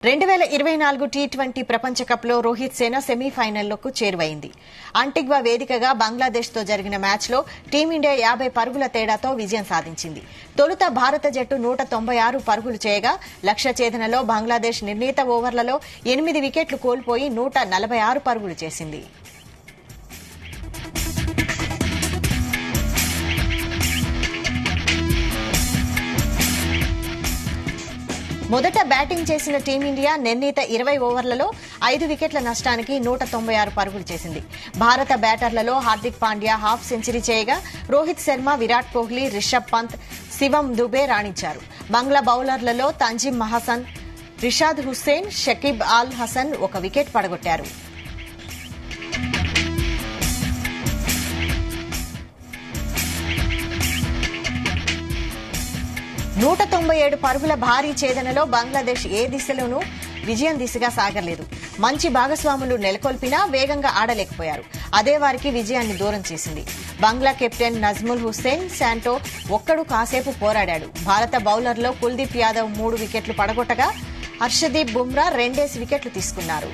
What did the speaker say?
2024 T20 ప్రపంచ కప్లో రోహిత్ సేన సెమీఫైనల్లోకి చేరువైంది. అంటిగ్వా వేదికగా బంగ్లాదేశ్తో జరిగిన మ్యాచ్లో టీమిండియా 50 పరుగుల తేడాతో విజయం సాధించింది. తొలుత భారత జట్టు 196 పరుగులు చేయగా లక్ష్య ఛేదనలో బంగ్లాదేశ్ నిర్ణీత ఓవర్లలో 8 వికెట్లు కోల్పోయి 146 పరుగులు చేసింది. మొదట బ్యాటింగ్ చేసిన టీమిండియా నిర్ణీత 20 ఓవర్లలో 5 వికెట్ల నష్టానికి 196 పరుగులు చేసింది. భారత బ్యాటర్లలో హార్దిక్ పాండ్యా హాఫ్ సెంచరీ చేయగా రోహిత్ శర్మ, విరాట్ కోహ్లీ, రిషబ్ పంత్, శివం దుబే రాణించారు. బంగ్లా బౌలర్లలో తంజిమ్ మహసన్, రిషాద్ హుస్సేన్, షకీబ్ అల్ హసన్ ఒక వికెట్ పడగొట్టారు. 197 పరుగుల భారీ ఛేదనలో బంగ్లాదేశ్ ఏ దిశలోనూ విజయం దిశగా సాగలేదు. మంచి భాగస్వాములు నెలకొల్పినా వేగంగా ఆడలేకపోయారు. అదే వారికి విజయాన్ని దూరం చేసింది. బంగ్లా కెప్టెన్ నజ్ముల్ హుస్సేన్ శాంటో ఒక్కడు కాసేపు పోరాడాడు. భారత బౌలర్లో కుల్దీప్ యాదవ్ 3 వికెట్లు పడగొట్టగా హర్షదీప్ బుమ్రా 2 వికెట్లు తీసుకున్నారు.